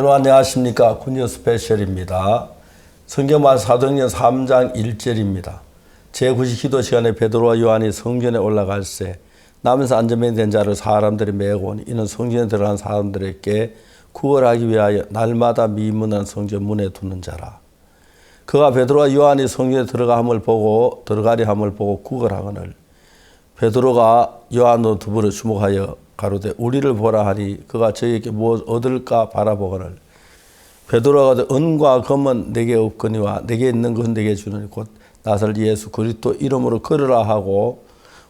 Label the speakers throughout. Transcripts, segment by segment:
Speaker 1: 여러분 안녕하십니까. 군요 스페셜입니다. 성경만 사도행전 3장 1절입니다. 제9시 기도 시간에 베드로와 요한이 성전에 올라갈새 남에서 안전병이 된 자를 사람들이 메고 오니 이는 성전에 들어간 사람들에게 구걸하기 위하여 날마다 미문한 성전 문에 두는 자라. 그가 베드로와 요한이 성전에 들어가리 함을 보고 구걸하거늘 베드로가 요한으로 두부를 주목하여 가로되 우리를 보라 하니 그가 저에게 무엇 얻을까 바라보거늘 베드로가 은과 금은 내게 없거니와 내게 있는 것은 내게 주느니 곧 나설 예수 그리스도 이름으로 걸으라 하고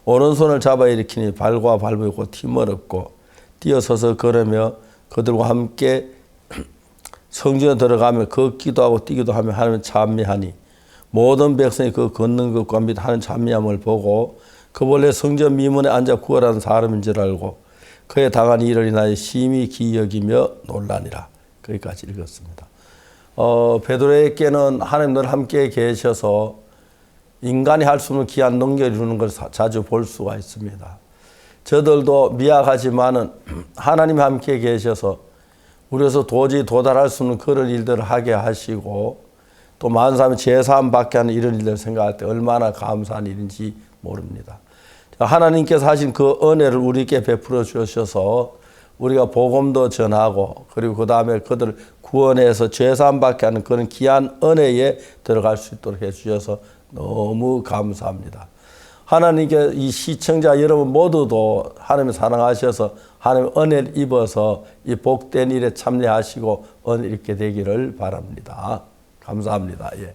Speaker 1: 오른손을 잡아 일으키니 발과 발목이 곧 힘을 얻고 뛰어서서 걸으며 그들과 함께 성전에 들어가며 걷기도 하고 뛰기도 하며 하나님을 찬미하니 모든 백성이 그 걷는 것과 및 하는 찬미함을 보고 그 본래 성전 미문에 앉아 구걸하는 사람인 줄 알고 그의 당한 일을 인하여 심히 기여기며 놀라니라. 거기까지 읽었습니다. 베드로에게는 하나님 늘 함께 계셔서 인간이 할 수 없는 귀한 능력을 이루는 걸 자주 볼 수가 있습니다. 저들도 미약하지만은 하나님 함께 계셔서 우리에서 도저히 도달할 수 없는 그런 일들을 하게 하시고 또 많은 사람이 제사함 받게 하는 이런 일들을 생각할 때 얼마나 감사한 일인지 모릅니다. 하나님께서 하신 그 은혜를 우리에게 베풀어 주셔서 우리가 복음도 전하고 그리고 그 다음에 그들을 구원해서 죄사함 받게 하는 그런 귀한 은혜에 들어갈 수 있도록 해주셔서 너무 감사합니다. 하나님께 이 시청자 여러분 모두도 하나님을 사랑하셔서 하나님의 은혜를 입어서 이 복된 일에 참여하시고 은혜 있게 되기를 바랍니다. 감사합니다. 예.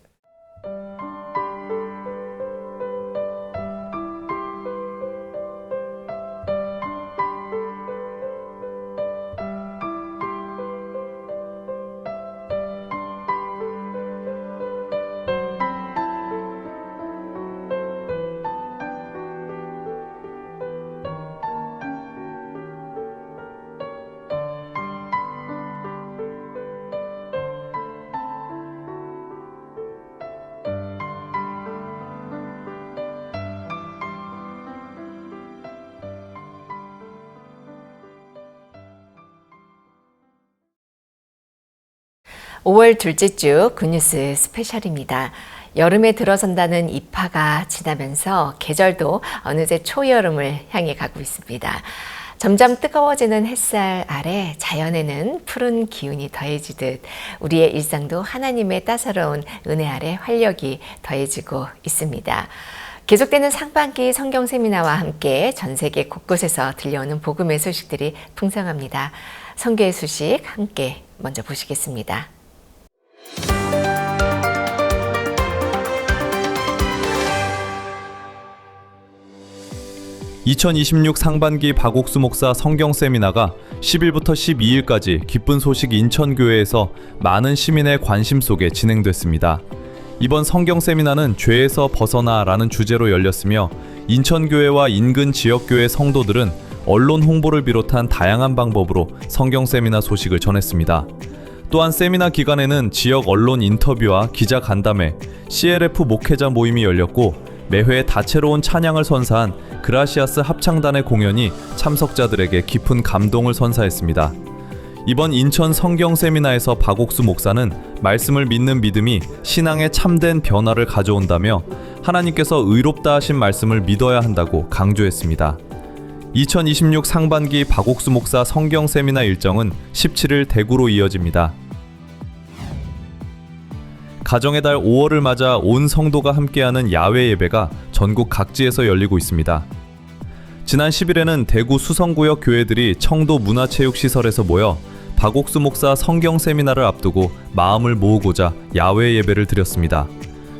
Speaker 2: 5월 둘째 주 굿뉴스 스페셜입니다. 여름에 들어선다는 입하가 지나면서 계절도 어느새 초여름을 향해 가고 있습니다. 점점 뜨거워지는 햇살 아래 자연에는 푸른 기운이 더해지듯 우리의 일상도 하나님의 따사로운 은혜 아래 활력이 더해지고 있습니다. 계속되는 상반기 성경 세미나와 함께 전 세계 곳곳에서 들려오는 복음의 소식들이 풍성합니다. 성경의 소식 함께 먼저 보시겠습니다.
Speaker 3: 2026 상반기 박옥수 목사 성경 세미나가 10일부터 12일까지 기쁜 소식 인천교회에서 많은 시민의 관심 속에 진행됐습니다. 이번 성경 세미나는 죄에서 벗어나라는 주제로 열렸으며 인천교회와 인근 지역교회 성도들은 언론 홍보를 비롯한 다양한 방법으로 성경 세미나 소식을 전했습니다. 또한 세미나 기간에는 지역 언론 인터뷰와 기자 간담회, CLF 목회자 모임이 열렸고 매회 다채로운 찬양을 선사한 그라시아스 합창단의 공연이 참석자들에게 깊은 감동을 선사했습니다. 이번 인천 성경 세미나에서 박옥수 목사는 말씀을 믿는 믿음이 신앙의 참된 변화를 가져온다며 하나님께서 의롭다 하신 말씀을 믿어야 한다고 강조했습니다. 2026 상반기 박옥수 목사 성경 세미나 일정은 17일 대구로 이어집니다. 가정의 달 5월을 맞아 온 성도가 함께하는 야외 예배가 전국 각지에서 열리고 있습니다. 지난 10일에는 대구 수성구역 교회들이 청도 문화체육시설에서 모여 박옥수 목사 성경 세미나를 앞두고 마음을 모으고자 야외 예배를 드렸습니다.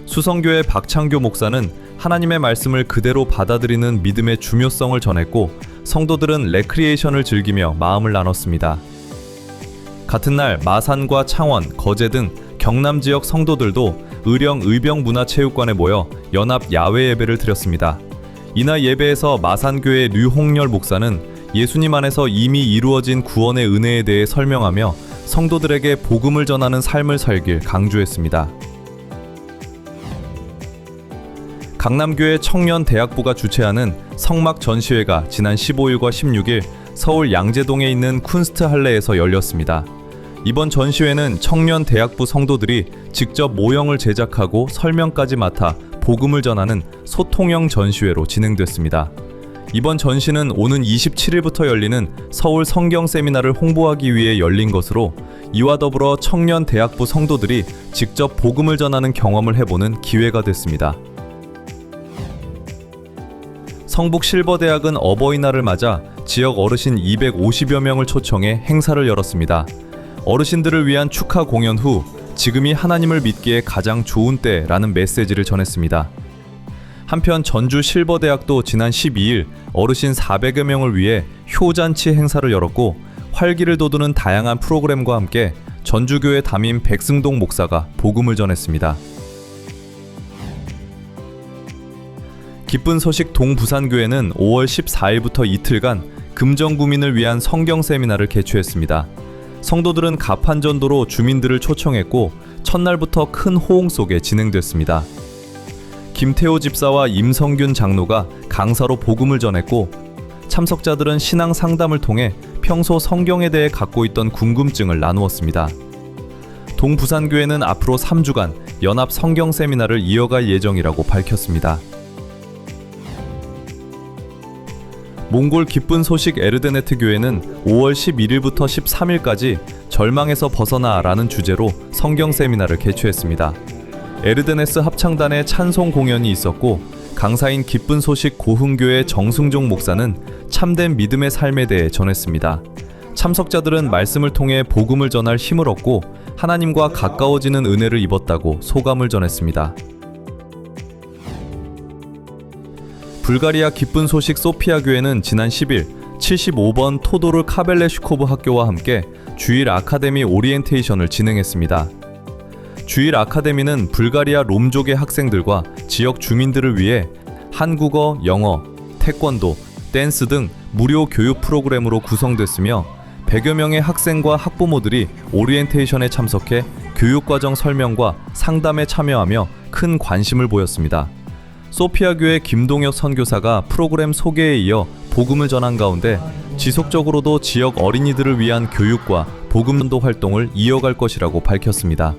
Speaker 3: 수성교회 박창교 목사는 하나님의 말씀을 그대로 받아들이는 믿음의 중요성을 전했고 성도들은 레크리에이션을 즐기며 마음을 나눴습니다. 같은 날 마산과 창원, 거제 등 경남 지역 성도들도 의령 의병문화체육관에 모여 연합 야외 예배를 드렸습니다. 이날 예배에서 마산교회 류홍렬 목사는 예수님 안에서 이미 이루어진 구원의 은혜에 대해 설명하며 성도들에게 복음을 전하는 삶을 살길 강조했습니다. 강남교회 청년대학부가 주최하는 성막 전시회가 지난 15일과 16일 서울 양재동에 있는 쿤스트 할레에서 열렸습니다. 이번 전시회는 청년 대학부 성도들이 직접 모형을 제작하고 설명까지 맡아 복음을 전하는 소통형 전시회로 진행됐습니다. 이번 전시는 오는 27일부터 열리는 서울 성경 세미나를 홍보하기 위해 열린 것으로 이와 더불어 청년 대학부 성도들이 직접 복음을 전하는 경험을 해보는 기회가 됐습니다. 성북 실버대학은 어버이날을 맞아 지역 어르신 250여 명을 초청해 행사를 열었습니다. 어르신들을 위한 축하 공연 후 지금이 하나님을 믿기에 가장 좋은 때라는 메시지를 전했습니다. 한편 전주 실버대학도 지난 12일 어르신 400여 명을 위해 효잔치 행사를 열었고 활기를 돋우는 다양한 프로그램과 함께 전주교회 담임 백승동 목사가 복음을 전했습니다. 기쁜 소식 동부산교회는 5월 14일부터 이틀간 금정구민을 위한 성경 세미나를 개최했습니다. 성도들은 가판전도로 주민들을 초청했고 첫날부터 큰 호응 속에 진행됐습니다. 김태호 집사와 임성균 장로가 강사로 복음을 전했고 참석자들은 신앙 상담을 통해 평소 성경에 대해 갖고 있던 궁금증을 나누었습니다. 동부산교회는 앞으로 3주간 연합 성경 세미나를 이어갈 예정이라고 밝혔습니다. 몽골 기쁜 소식 에르데네트 교회는 5월 11일부터 13일까지 절망에서 벗어나라는 주제로 성경 세미나를 개최했습니다. 에르데네스 합창단의 찬송 공연이 있었고 강사인 기쁜 소식 고흥교회 정승종 목사는 참된 믿음의 삶에 대해 전했습니다. 참석자들은 말씀을 통해 복음을 전할 힘을 얻고 하나님과 가까워지는 은혜를 입었다고 소감을 전했습니다. 불가리아 기쁜 소식 소피아 교회는 지난 10일 75번 토도르 카벨레슈코브 학교와 함께 주일 아카데미 오리엔테이션을 진행했습니다. 주일 아카데미는 불가리아 롬족의 학생들과 지역 주민들을 위해 한국어, 영어, 태권도, 댄스 등 무료 교육 프로그램으로 구성됐으며 100여 명의 학생과 학부모들이 오리엔테이션에 참석해 교육과정 설명과 상담에 참여하며 큰 관심을 보였습니다. 소피아 교회 김동혁 선교사가 프로그램 소개에 이어 복음을 전한 가운데 지속적으로도 지역 어린이들을 위한 교육과 복음 전도 활동을 이어갈 것이라고 밝혔습니다.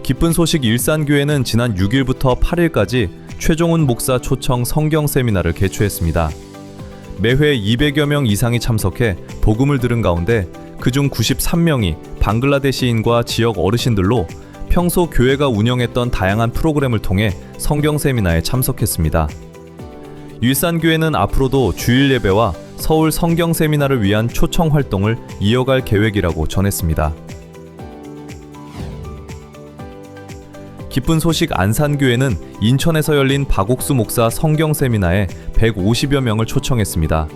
Speaker 3: 기쁜 소식 일산교회는 지난 6일부터 8일까지 최종훈 목사 초청 성경 세미나를 개최했습니다. 매회 200여 명 이상이 참석해 복음을 들은 가운데 그중 93명이 방글라데시인과 지역 어르신들로 평소 교회가 운영했던 다양한 프로그램을 통해 성경 세미나에 참석했습니다. 일산교회는 앞으로도 주일 예배와 서울 성경 세미나를 위한 초청 활동을 이어갈 계획이라고 전했습니다. 기쁜 소식 안산교회는 인천에서 열린 박옥수 목사 성경 세미나에 150여 명을 초청했습니다.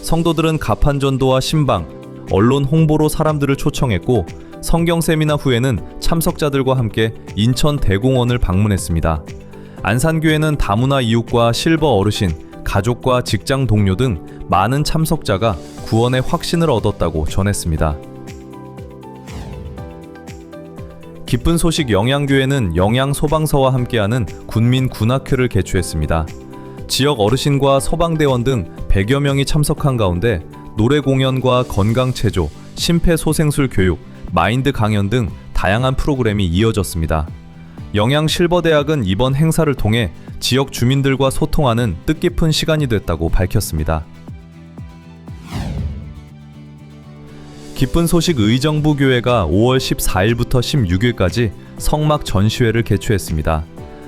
Speaker 3: 성도들은 가판전도와 신방, 언론 홍보로 사람들을 초청했고 성경 세미나 후에는 참석자들과 함께 인천 대공원을 방문했습니다. 안산교회는 다문화 이웃과 실버 어르신, 가족과 직장 동료 등 많은 참석자가 구원의 확신을 얻었다고 전했습니다. 기쁜 소식 영양교회는 영양소방서와 함께하는 군민 군학회를 개최했습니다. 지역 어르신과 소방대원 등 100여 명이 참석한 가운데 노래 공연과 건강체조, 심폐소생술 교육, 마인드 강연 등 다양한 프로그램이 이어졌습니다. 영양실버대학은 이번 행사를 통해 지역 주민들과 소통하는 뜻깊은 시간이 됐다고 밝혔습니다. 기쁜 소식 의정부교회가 5월 14일부터 16일까지 성막 전시회를 개최했습니다.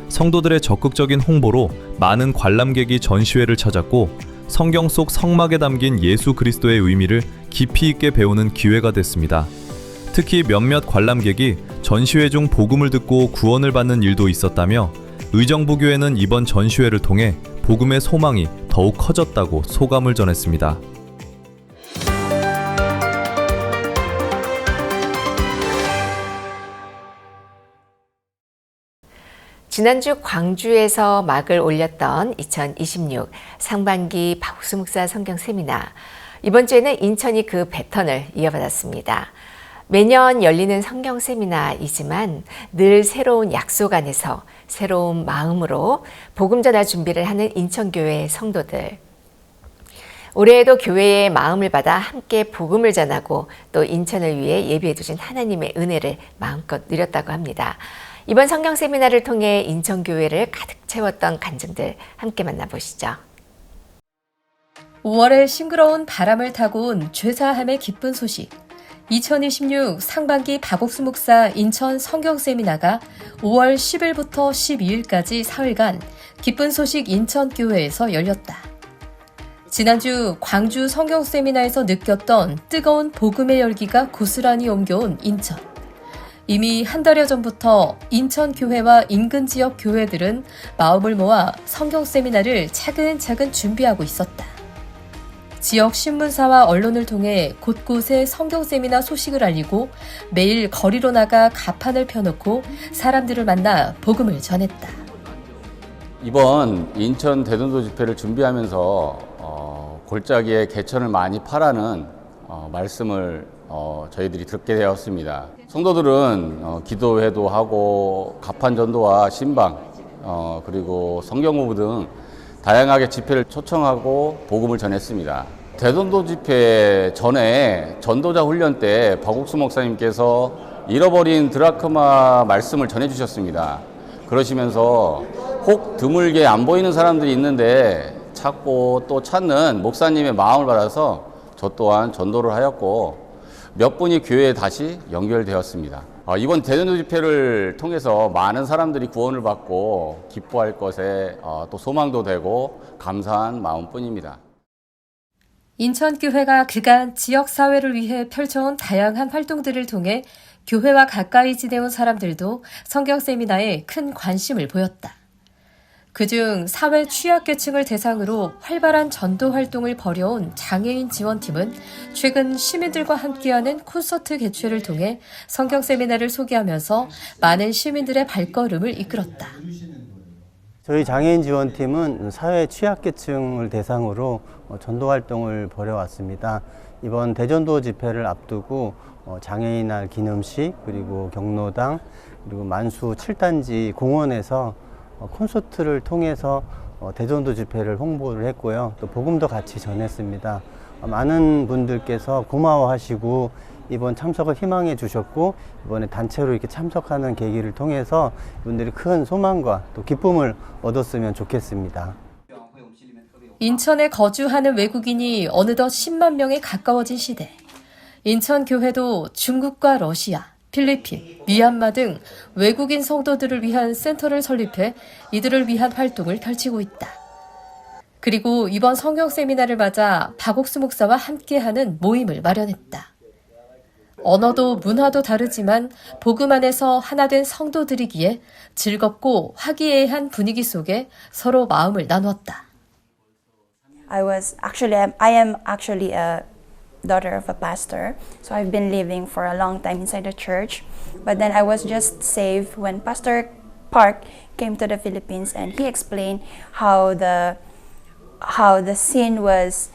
Speaker 3: 성도들의 적극적인 홍보로 많은 관람객이 전시회를 찾았고 성경 속 성막에 담긴 예수 그리스도의 의미를 깊이 있게 배우는 기회가 됐습니다. 특히 몇몇 관람객이 전시회 중 복음을 듣고 구원을 받는 일도 있었다며 의정부교회는 이번 전시회를 통해 복음의 소망이 더욱 커졌다고 소감을 전했습니다.
Speaker 2: 지난주 광주에서 막을 올렸던 2026 상반기 박옥수 목사 성경 세미나. 이번 주에는 인천이 그 배턴을 이어받았습니다. 매년 열리는 성경 세미나이지만 늘 새로운 약속 안에서 새로운 마음으로 복음 전할 준비를 하는 인천교회 성도들. 올해에도 교회의 마음을 받아 함께 복음을 전하고 또 인천을 위해 예비해 두신 하나님의 은혜를 마음껏 누렸다고 합니다. 이번 성경 세미나를 통해 인천교회를 가득 채웠던 간증들 함께 만나보시죠.
Speaker 4: 5월에 싱그러운 바람을 타고 온 죄사함의 기쁜 소식. 2026 상반기 박옥수 목사 인천 성경 세미나가 5월 10일부터 12일까지 사흘간 기쁜 소식 인천교회에서 열렸다. 지난주 광주 성경 세미나에서 느꼈던 뜨거운 복음의 열기가 고스란히 옮겨온 인천. 이미 한 달여 전부터 인천교회와 인근 지역 교회들은 마음을 모아 성경 세미나를 차근차근 준비하고 있었다. 지역 신문사와 언론을 통해 곳곳에 성경 세미나 소식을 알리고 매일 거리로 나가 가판을 펴놓고 사람들을 만나 복음을 전했다.
Speaker 5: 이번 인천 대전도 집회를 준비하면서 골짜기에 개천을 많이 파라는 말씀을 저희들이 듣게 되었습니다. 성도들은 기도회도 하고 가판 전도와 신방 그리고 성경 공부 등 다양하게 집회를 초청하고 복음을 전했습니다. 대전도 집회 전에 전도자 훈련 때 박옥수 목사님께서 잃어버린 드라크마 말씀을 전해주셨습니다. 그러시면서 혹 드물게 안 보이는 사람들이 있는데 찾고 또 찾는 목사님의 마음을 받아서 저 또한 전도를 하였고 몇 분이 교회에 다시 연결되었습니다. 이번 대전도 집회를 통해서 많은 사람들이 구원을 받고 기뻐할 것에 또 소망도 되고 감사한 마음뿐입니다.
Speaker 4: 인천교회가 그간 지역사회를 위해 펼쳐온 다양한 활동들을 통해 교회와 가까이 지내온 사람들도 성경 세미나에 큰 관심을 보였다. 그중 사회 취약계층을 대상으로 활발한 전도 활동을 벌여온 장애인 지원팀은 최근 시민들과 함께하는 콘서트 개최를 통해 성경 세미나를 소개하면서 많은 시민들의 발걸음을 이끌었다.
Speaker 6: 저희 장애인 지원팀은 사회 취약계층을 대상으로 전도 활동을 벌여왔습니다. 이번 대전도 집회를 앞두고 장애인 날 기념식, 그리고 경로당, 그리고 만수 7단지 공원에서 콘서트를 통해서 대전도 집회를 홍보를 했고요. 또 복음도 같이 전했습니다. 많은 분들께서 고마워하시고 이번 참석을 희망해 주셨고 이번에 단체로 이렇게 참석하는 계기를 통해서 이분들이 큰 소망과 또 기쁨을 얻었으면 좋겠습니다.
Speaker 4: 인천에 거주하는 외국인이 어느덧 10만 명에 가까워진 시대. 인천교회도 중국과 러시아, 필리핀, 미얀마 등 외국인 성도들을 위한 센터를 설립해 이들을 위한 활동을 펼치고 있다. 그리고 이번 성경 세미나를 맞아 박옥수 목사와 함께하는 모임을 마련했다. 언어도 문화도 다르지만 복음 안에서 하나 된 성도들이기에 즐겁고 화기애애한 분위기 속에 서로 마음을 나누었다.
Speaker 7: I am actually a daughter of a pastor, so I've been living for a long time inside the church. But then I was just saved when Pastor Park came to the Philippines, and he explained how the sin was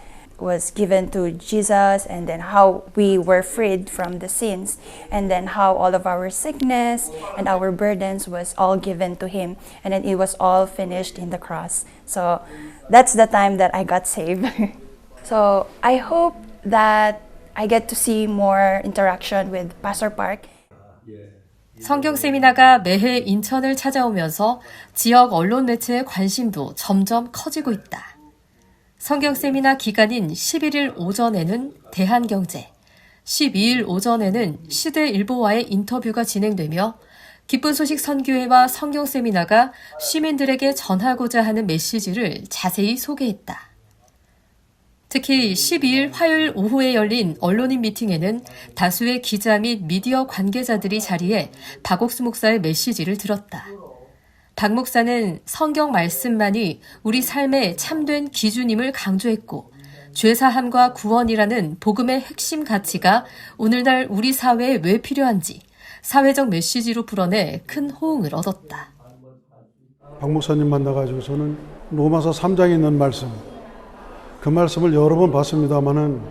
Speaker 7: given to Jesus, and then how we were freed from the sins, and then how all of our sickness and our burdens was all given to him, and then it was all finished in the cross. So that's the time that I got saved. So I hope that I get to see more interaction with Pastor Park.
Speaker 4: 성경 세미나가 매해 인천을 찾아오면서 지역 언론 매체의 관심도 점점 커지고 있다. 성경 세미나 기간인 11일 오전에는 대한경제, 12일 오전에는 시대일보와의 인터뷰가 진행되며 기쁜 소식 선교회와 성경 세미나가 시민들에게 전하고자 하는 메시지를 자세히 소개했다. 특히 12일 화요일 오후에 열린 언론인 미팅에는 다수의 기자 및 미디어 관계자들이 자리해 박옥수 목사의 메시지를 들었다. 박 목사는 성경 말씀만이 우리 삶의 참된 기준임을 강조했고 죄사함과 구원이라는 복음의 핵심 가치가 오늘날 우리 사회에 왜 필요한지 사회적 메시지로 풀어내 큰 호응을 얻었다.
Speaker 8: 박 목사님 만나가지고 저는 로마서 3장에 있는 말씀, 그 말씀을 여러 번 봤습니다마는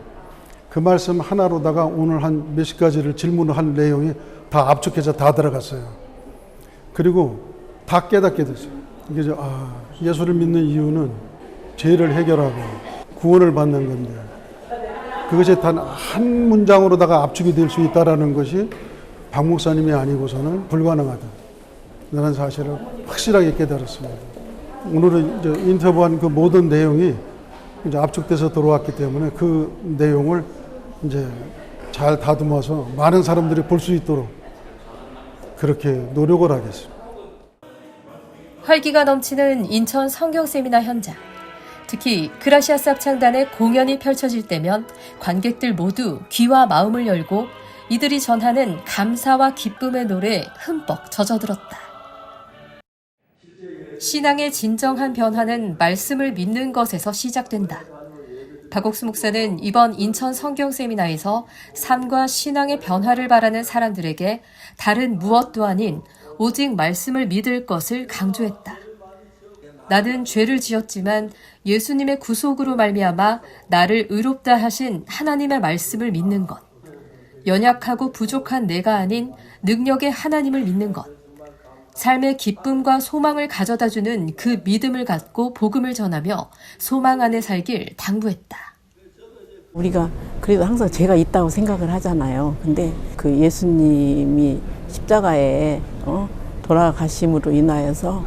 Speaker 8: 그 말씀 하나로다가 오늘 한 몇십 가지를 질문을 한 내용이 다 압축해서 다 들어갔어요. 그리고 다 깨닫게 됐어요. 이게 예수를 믿는 이유는 죄를 해결하고 구원을 받는 건데 그것이 단 한 문장으로다가 압축이 될 수 있다는 것이 박 목사님이 아니고서는 불가능하다. 라는 사실을 확실하게 깨달았습니다. 오늘은 이제 인터뷰한 그 모든 내용이 이제 압축돼서 들어왔기 때문에 그 내용을 이제 잘 다듬어서 많은 사람들이 볼 수 있도록 그렇게 노력을 하겠습니다.
Speaker 4: 활기가 넘치는 인천 성경세미나 현장. 특히 그라시아스 합창단의 공연이 펼쳐질 때면 관객들 모두 귀와 마음을 열고 이들이 전하는 감사와 기쁨의 노래에 흠뻑 젖어들었다. 신앙의 진정한 변화는 말씀을 믿는 것에서 시작된다. 박옥수 목사는 이번 인천 성경세미나에서 삶과 신앙의 변화를 바라는 사람들에게 다른 무엇도 아닌 오직 말씀을 믿을 것을 강조했다. 나는 죄를 지었지만 예수님의 구속으로 말미암아 나를 의롭다 하신 하나님의 말씀을 믿는 것. 연약하고 부족한 내가 아닌 능력의 하나님을 믿는 것. 삶의 기쁨과 소망을 가져다주는 그 믿음을 갖고 복음을 전하며 소망 안에 살길 당부했다.
Speaker 9: 우리가 그래도 항상 죄가 있다고 생각을 하잖아요. 근데 그 예수님이 십자가에 돌아가심으로 인하여서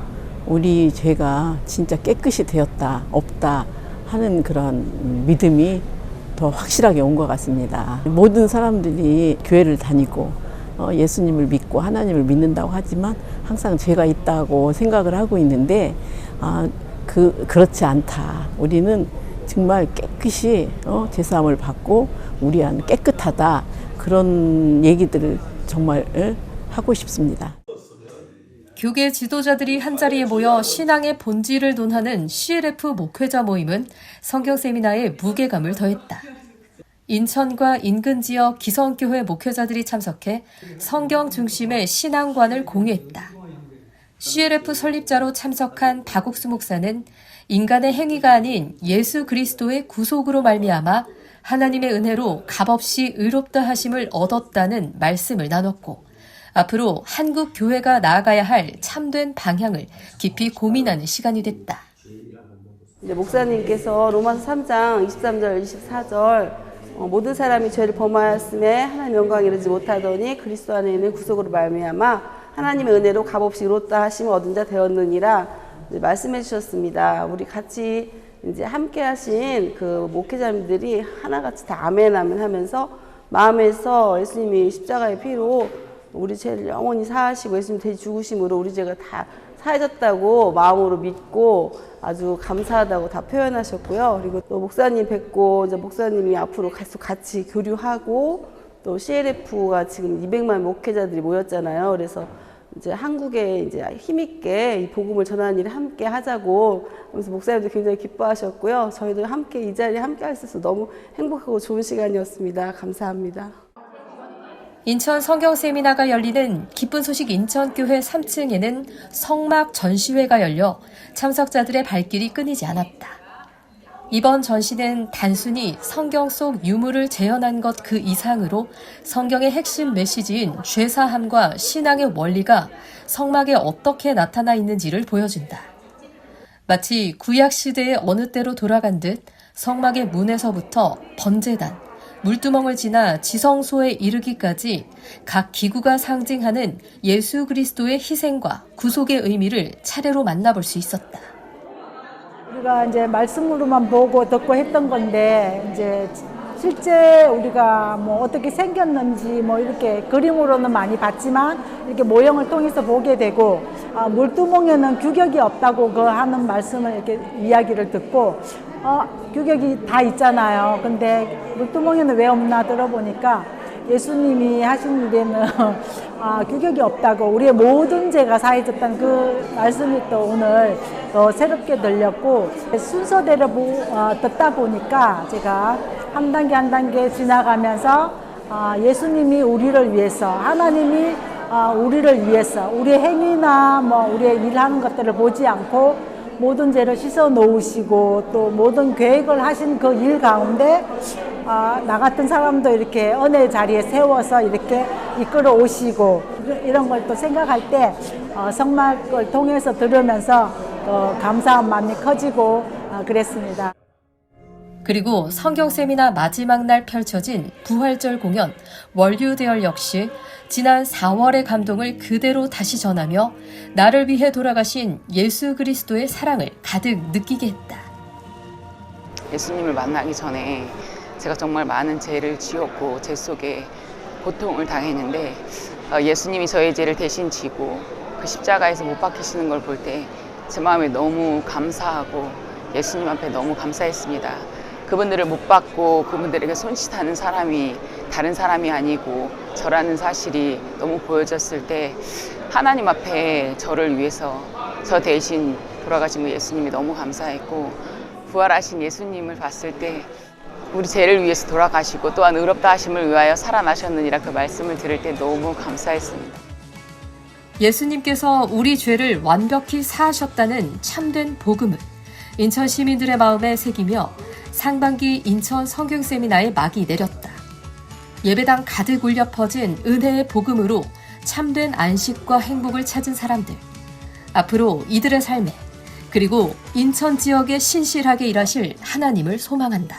Speaker 9: 우리 죄가 진짜 깨끗이 되었다, 없다 하는 그런 믿음이 더 확실하게 온 것 같습니다. 모든 사람들이 교회를 다니고 예수님을 믿고 하나님을 믿는다고 하지만 항상 죄가 있다고 생각을 하고 있는데 그렇지 않다. 우리는 정말 깨끗이 제사함을 받고 우리 안은 깨끗하다. 그런 얘기들을 정말 하고 싶습니다.
Speaker 4: 교계 지도자들이 한자리에 모여 신앙의 본질을 논하는 CLF 목회자 모임은 성경세미나에 무게감을 더했다. 인천과 인근 지역 기성교회 목회자들이 참석해 성경 중심의 신앙관을 공유했다. CLF 설립자로 참석한 박옥수 목사는 인간의 행위가 아닌 예수 그리스도의 구속으로 말미암아 하나님의 은혜로 값없이 의롭다 하심을 얻었다는 말씀을 나눴고 앞으로 한국 교회가 나아가야 할 참된 방향을 깊이 고민하는 시간이 됐다.
Speaker 10: 이제 목사님께서 로마서 3장 23절 24절 모든 사람이 죄를 범하였음에 하나님 영광에 이르지 못하더니 그리스도 안에 있는 구속으로 말미암아 하나님의 은혜로 값없이 이롭다 하심을 얻은 자 되었느니라 말씀해 주셨습니다. 우리 같이 이제 함께 하신 그 목회자님들이 하나같이 다 아멘 아멘 하면서 마음에서 예수님이 십자가의 피로 우리 죄를 영원히 사하시고 예수님 대신 죽으심으로 우리 죄가 다 사해졌다고 마음으로 믿고 아주 감사하다고 다 표현하셨고요. 그리고 또 목사님 뵙고 이제 목사님이 앞으로 계속 같이 교류하고 또 CLF가 지금 200만 목회자들이 모였잖아요. 그래서 이제 한국에 이제 힘있게 이 복음을 전하는 일을 함께 하자고 그래서 목사님도 굉장히 기뻐하셨고요. 저희도 함께 이 자리에 함께 할 수 있어서 너무 행복하고 좋은 시간이었습니다. 감사합니다.
Speaker 4: 인천 성경세미나가 열리는 기쁜 소식 인천교회 3층에는 성막 전시회가 열려 참석자들의 발길이 끊이지 않았다. 이번 전시는 단순히 성경 속 유물을 재현한 것 그 이상으로 성경의 핵심 메시지인 죄사함과 신앙의 원리가 성막에 어떻게 나타나 있는지를 보여준다. 마치 구약시대의 어느 때로 돌아간 듯 성막의 문에서부터 번제단, 물두멍을 지나 지성소에 이르기까지 각 기구가 상징하는 예수 그리스도의 희생과 구속의 의미를 차례로 만나볼 수 있었다.
Speaker 11: 우리가 이제 말씀으로만 보고 듣고 했던 건데 이제 실제 우리가 뭐 어떻게 생겼는지 뭐 이렇게 그림으로는 많이 봤지만 이렇게 모형을 통해서 보게 되고 물두멍에는 규격이 없다고 그 하는 말씀을 이렇게 이야기를 듣고 규격이 다 있잖아요. 근데 물두멍에는 왜 없나 들어보니까 예수님이 하신 일에는 규격이 없다고 우리의 모든 죄가 사해졌다는 그 말씀이 또 오늘 더 새롭게 들렸고 순서대로 듣다 보니까 제가 한 단계 한 단계 지나가면서 예수님이 우리를 위해서 하나님이 우리를 위해서 우리의 행위나 뭐 우리의 일하는 것들을 보지 않고 모든 죄를 씻어 놓으시고 또 모든 계획을 하신 그 일 가운데 나 같은 사람도 이렇게 은혜 자리에 세워서 이렇게 이끌어 오시고 이런 걸 또 생각할 때 성막을 통해서 들으면서 감사한 마음이 커지고 그랬습니다.
Speaker 4: 그리고 성경 세미나 마지막 날 펼쳐진 부활절 공연 월류대열 역시 지난 4월의 감동을 그대로 다시 전하며 나를 위해 돌아가신 예수 그리스도의 사랑을 가득 느끼게 했다.
Speaker 12: 예수님을 만나기 전에 제가 정말 많은 죄를 지었고 죄 속에 고통을 당했는데 예수님이 저의 죄를 대신 지고 그 십자가에서 못 박히시는 걸 볼 때 제 마음에 너무 감사하고 예수님 앞에 너무 감사했습니다. 그분들을 못 받고 그분들에게 손짓하는 사람이 다른 사람이 아니고 저라는 사실이 너무 보여졌을 때 하나님 앞에 저를 위해서 저 대신 돌아가신 예수님이 너무 감사했고 부활하신 예수님을 봤을 때 우리 죄를 위해서 돌아가시고 또한 의롭다 하심을 위하여 살아나셨느니라 그 말씀을 들을 때 너무 감사했습니다.
Speaker 4: 예수님께서 우리 죄를 완벽히 사하셨다는 참된 복음을 인천 시민들의 마음에 새기며 상반기 인천 성경 세미나의 막이 내렸다. 예배당 가득 울려 퍼진 은혜의 복음으로 참된 안식과 행복을 찾은 사람들. 앞으로 이들의 삶에 그리고 인천 지역에 신실하게 일하실 하나님을 소망한다.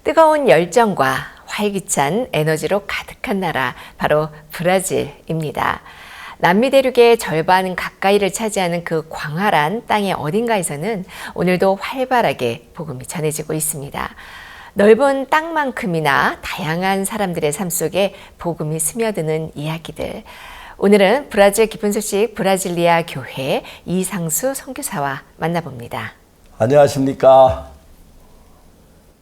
Speaker 2: 뜨거운 열정과 활기찬 에너지로 가득한 나라, 바로 브라질입니다. 남미 대륙의 절반 가까이를 차지하는 그 광활한 땅의 어딘가에서는 오늘도 활발하게 복음이 전해지고 있습니다. 넓은 땅만큼이나 다양한 사람들의 삶 속에 복음이 스며드는 이야기들. 오늘은 브라질 기쁜 소식 브라질리아 교회 이상수 선교사와 만나봅니다.
Speaker 1: 안녕하십니까?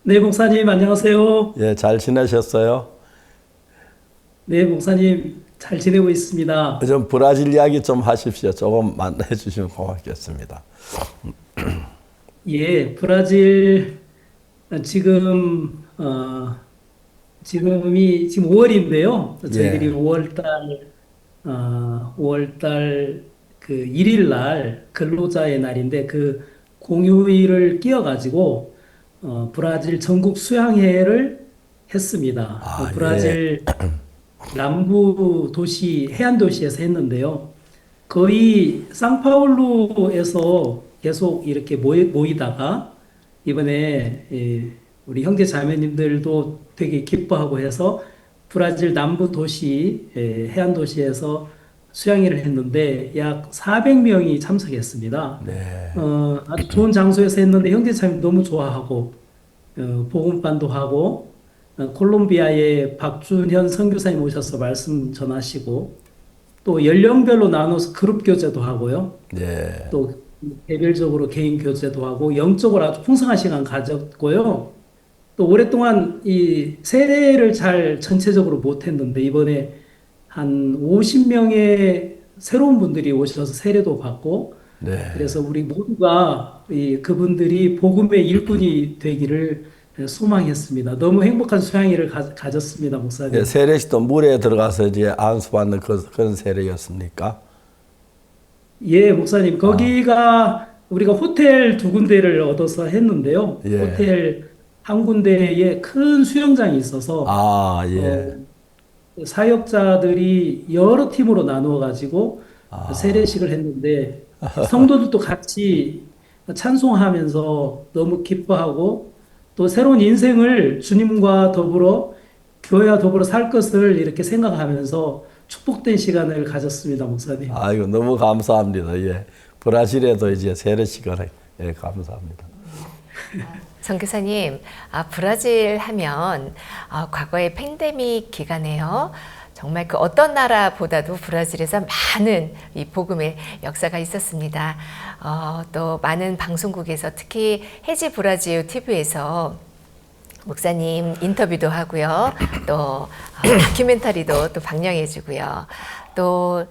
Speaker 13: 네, 목사님 안녕하세요.
Speaker 1: 예, 잘 지내셨어요?
Speaker 13: 네, 목사님 잘 지내고 있습니다.
Speaker 1: 좀 브라질 이야기 좀 하십시오. 조금 만나해 주시면 고맙겠습니다.
Speaker 13: 예, 브라질 지금이 지금 5월인데요. 저희들이
Speaker 1: 예.
Speaker 13: 5월달 그 1일 날 근로자의 날인데 그 공휴일을 끼워가지고 브라질 전국 수양회를 했습니다. 브라질 남부 도시, 해안 도시에서 했는데요. 거의 상파울루에서 계속 이렇게 모이다가 이번에 우리 형제 자매님들도 되게 기뻐하고 해서 브라질 남부 도시, 해안 도시에서 수양회를 했는데 약 400명이 참석했습니다.
Speaker 1: 네.
Speaker 13: 아주 좋은 장소에서 했는데 형제 자매 너무 좋아하고 복음반도 하고 콜롬비아의 박준현 선교사님 오셔서 말씀 전하시고 또 연령별로 나눠서 그룹 교제도 하고요.
Speaker 1: 네.
Speaker 13: 또 개별적으로 개인 교제도 하고 영적으로 아주 풍성한 시간 가졌고요. 또 오랫동안 이 세례를 잘 전체적으로 못했는데 이번에 한 50명의 새로운 분들이 오셔서 세례도 받고
Speaker 1: 네.
Speaker 13: 그래서 우리 모두가 그분들이 복음의 일꾼이 되기를 소망했습니다. 너무 행복한 수양회를 가졌습니다, 목사님.
Speaker 1: 예, 세례식도 물에 들어가서 이제 안수받는 그런 세례였습니까?
Speaker 13: 예, 목사님. 거기가 우리가 호텔 2군데를 얻어서 했는데요.
Speaker 1: 예.
Speaker 13: 호텔 한 군데에 큰 수영장이 있어서
Speaker 1: 예.
Speaker 13: 사역자들이 여러 팀으로 나누어 가지고 세례식을 했는데 성도들도 같이 찬송하면서 너무 기뻐하고 또 새로운 인생을 주님과 더불어 교회와 더불어 살 것을 이렇게 생각하면서 축복된 시간을 가졌습니다, 목사님.
Speaker 1: 아이고, 너무 감사합니다. 예. 브라질에도 이제 세례식을 감사합니다.
Speaker 2: 선교사님, 브라질 하면 과거의 팬데믹 기간에요. 정말 그 어떤 나라보다도 브라질에서 많은 이 복음의 역사가 있었습니다. 또 많은 방송국에서 특히 해지 브라질 TV에서 목사님 인터뷰도 하고요. 또 다큐멘터리도 또 방영해주고요. 또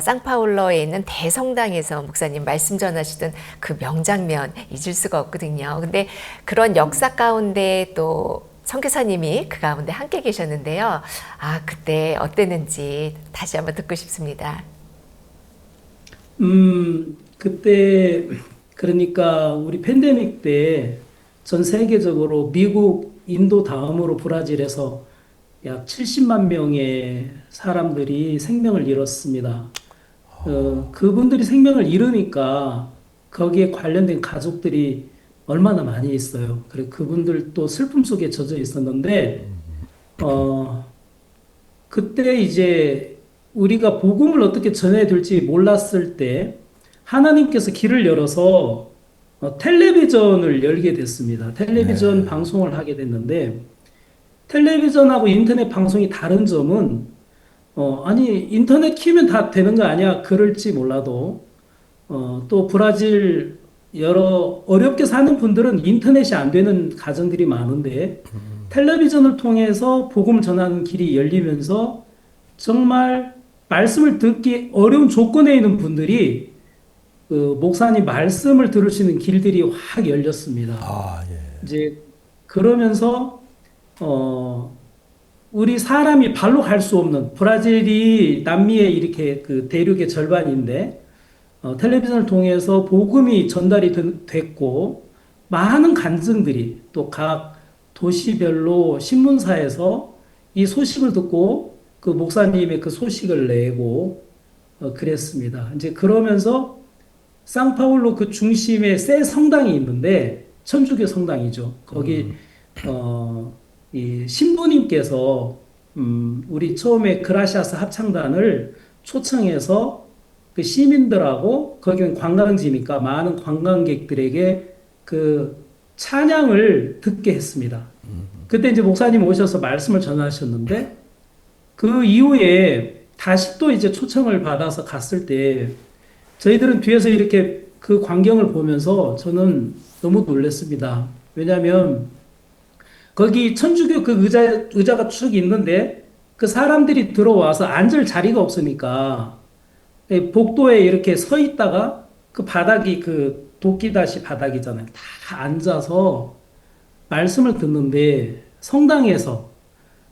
Speaker 2: 상파울로에 있는 대성당에서 목사님 말씀 전하시던 그 명장면 잊을 수가 없거든요. 근데 그런 역사 가운데 또 선교사님이 그 가운데 함께 계셨는데요. 그때 어땠는지 다시 한번 듣고 싶습니다.
Speaker 13: 그때 그러니까 우리 팬데믹 때 전 세계적으로 미국, 인도 다음으로 브라질에서 약 70만 명의 사람들이 생명을 잃었습니다. 그분들이 생명을 잃으니까 거기에 관련된 가족들이 얼마나 많이 있어요. 그래 그분들도 슬픔 속에 젖어 있었는데 그때 이제 우리가 복음을 어떻게 전해야 될지 몰랐을 때 하나님께서 길을 열어서 텔레비전을 열게 됐습니다. 텔레비전 방송을 하게 됐는데 텔레비전하고 인터넷 방송이 다른 점은 아니 인터넷 키면 다 되는 거 아니야? 그럴지 몰라도 또 브라질 여러 어렵게 사는 분들은 인터넷이 안 되는 가정들이 많은데 텔레비전을 통해서 복음 전하는 길이 열리면서 정말 말씀을 듣기 어려운 조건에 있는 분들이 그 목사님 말씀을 들으시는 길들이 확 열렸습니다. 이제 그러면서 우리 사람이 발로 갈 수 없는 브라질이 남미의 이렇게 그 대륙의 절반인데 텔레비전을 통해서 복음이 전달이 됐고 많은 간증들이 또 각 도시별로 신문사에서 이 소식을 듣고 그 목사님의 그 소식을 내고 그랬습니다. 이제 그러면서 상파울로 그 중심에 새 성당이 있는데 천주교 성당이죠. 거기 이 신부님께서 우리 처음에 그라시아스 합창단을 초청해서 그 시민들하고 거기는 관광지니까 많은 관광객들에게 그 찬양을 듣게 했습니다. 그때 이제 목사님 오셔서 말씀을 전하셨는데 그 이후에 다시 또 이제 초청을 받아서 갔을 때 저희들은 뒤에서 이렇게 그 광경을 보면서 저는 너무 놀랐습니다. 왜냐하면 거기 천주교 그 의자가 쭉 있는데 그 사람들이 들어와서 앉을 자리가 없으니까 복도에 이렇게 서 있다가 그 바닥이 그 도끼다시 바닥이잖아요. 다 앉아서 말씀을 듣는데 성당에서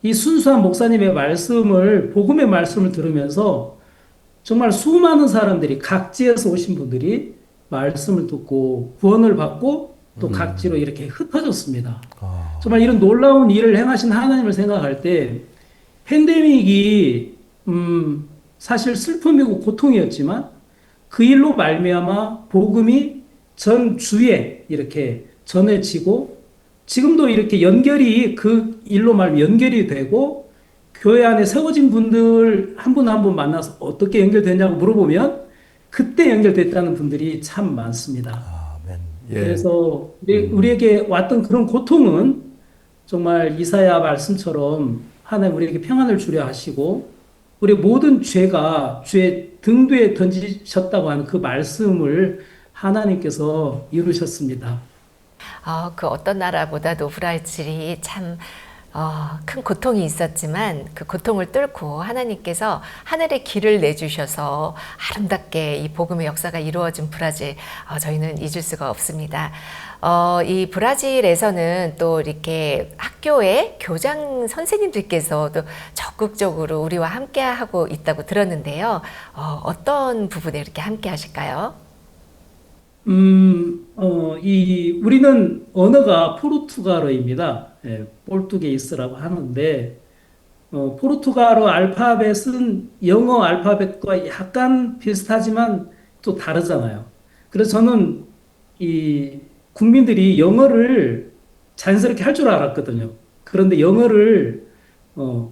Speaker 13: 이 순수한 목사님의 말씀을, 복음의 말씀을 들으면서 정말 수많은 사람들이 각지에서 오신 분들이 말씀을 듣고 구원을 받고 또 각지로 이렇게 흩어졌습니다. 정말 이런 놀라운 일을 행하신 하나님을 생각할 때 팬데믹이 사실 슬픔이고 고통이었지만 그 일로 말미암아 복음이 전 주에 이렇게 전해지고 지금도 이렇게 연결이 그 일로 말미 연결이 되고 교회 안에 세워진 분들 한 분 한 분 만나서 어떻게 연결되냐고 물어보면 그때 연결됐다는 분들이 참 많습니다.
Speaker 1: 예.
Speaker 13: 그래서 우리에게 왔던 그런 고통은 정말 이사야 말씀처럼 하나님 우리에게 평안을 주려 하시고 우리 모든 죄가 주의 등 뒤에 던지셨다고 하는 그 말씀을 하나님께서 이루셨습니다.
Speaker 2: 그 어떤 나라보다도 브라질이 참 큰 고통이 있었지만 그 고통을 뚫고 하나님께서 하늘의 길을 내주셔서 아름답게 이 복음의 역사가 이루어진 브라질, 저희는 잊을 수가 없습니다. 이 브라질에서는 또 이렇게 학교의 교장 선생님들께서도 적극적으로 우리와 함께 하고 있다고 들었는데요. 어떤 부분에 이렇게 함께 하실까요?
Speaker 13: 우리는 언어가 포르투갈어입니다. 예, 포르투게이스라고 하는데, 포르투갈어 알파벳은 영어 알파벳과 약간 비슷하지만 또 다르잖아요. 그래서 저는 이 국민들이 영어를 자연스럽게 할 줄 알았거든요. 그런데 영어를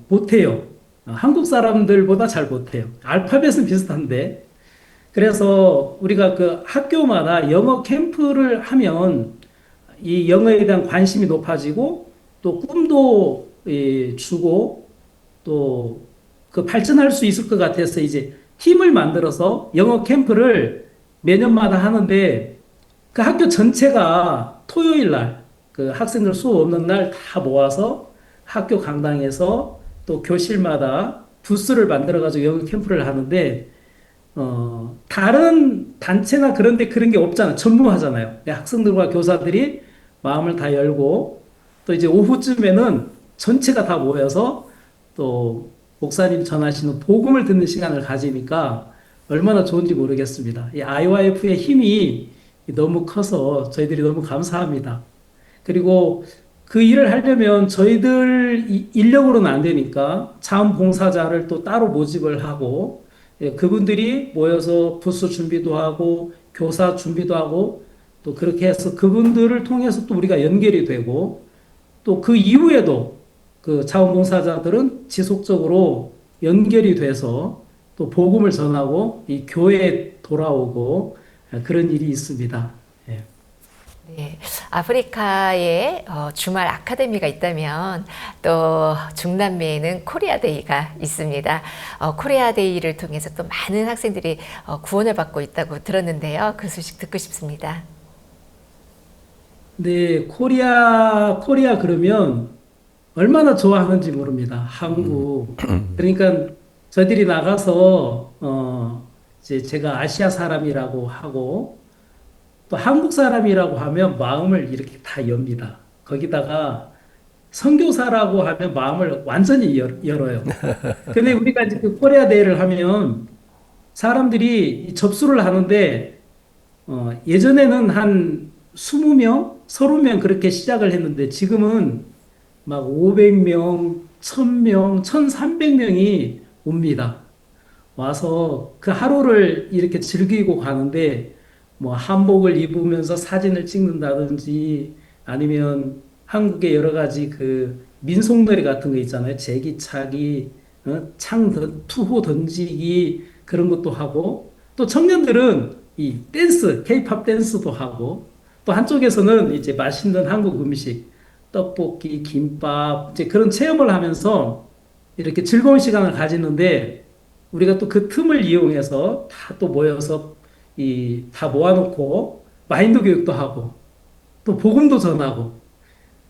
Speaker 13: 못해요. 한국 사람들보다 잘 못해요. 알파벳은 비슷한데. 그래서 우리가 그 학교마다 영어 캠프를 하면 이 영어에 대한 관심이 높아지고 또 꿈도 주고 또 그 발전할 수 있을 것 같아서 이제 팀을 만들어서 영어 캠프를 매년마다 하는데 그 학교 전체가 토요일 날 그 학생들 수업 없는 날 다 모아서 학교 강당에서 또 교실마다 부스를 만들어 가지고 영어 캠프를 하는데 다른 단체나 그런데 그런 게 없잖아. 전무하잖아요. 학생들과 교사들이 마음을 다 열고 또 이제 오후쯤에는 전체가 다 모여서 또 목사님 전하시는 복음을 듣는 시간을 가지니까 얼마나 좋은지 모르겠습니다. 이 IYF의 힘이 너무 커서 저희들이 너무 감사합니다. 그리고 그 일을 하려면 저희들 인력으로는 안 되니까 자원봉사자를 또 따로 모집을 하고 그분들이 모여서 부스 준비도 하고 교사 준비도 하고 또 그렇게 해서 그분들을 통해서 또 우리가 연결이 되고 또 그 이후에도 그 자원봉사자들은 지속적으로 연결이 돼서 또 복음을 전하고 이 교회에 돌아오고 그런 일이 있습니다. 예.
Speaker 2: 네, 아프리카에 주말 아카데미가 있다면 또 중남미에는 코리아데이가 있습니다. 코리아데이를 통해서 또 많은 학생들이 구원을 받고 있다고 들었는데요. 그 소식 듣고 싶습니다.
Speaker 13: 네, 코리아 그러면 얼마나 좋아하는지 모릅니다. 한국. 그러니까 저희들이 나가서 이제 제가 아시아 사람이라고 하고 또 한국 사람이라고 하면 마음을 이렇게 다 엽니다. 거기다가 선교사라고 하면 마음을 완전히 열어요. 근데 우리가 이제 그 코리아 데이를 하면 사람들이 이 접수를 하는데 예전에는 한 20명, 30명 그렇게 시작을 했는데 지금은 막 500명, 1000명, 1300명이 옵니다. 와서 그 하루를 이렇게 즐기고 가는데 뭐 한복을 입으면서 사진을 찍는다든지 아니면 한국의 여러 가지 그 민속놀이 같은 거 있잖아요. 제기차기, 투호 던지기 그런 것도 하고 또 청년들은 이 댄스, 케이팝 댄스도 하고 또 한쪽에서는 이제 맛있는 한국 음식, 떡볶이, 김밥 이제 그런 체험을 하면서 이렇게 즐거운 시간을 가지는데 우리가 또 그 틈을 이용해서 다 또 모여서 다 모아놓고 마인드 교육도 하고 또 복음도 전하고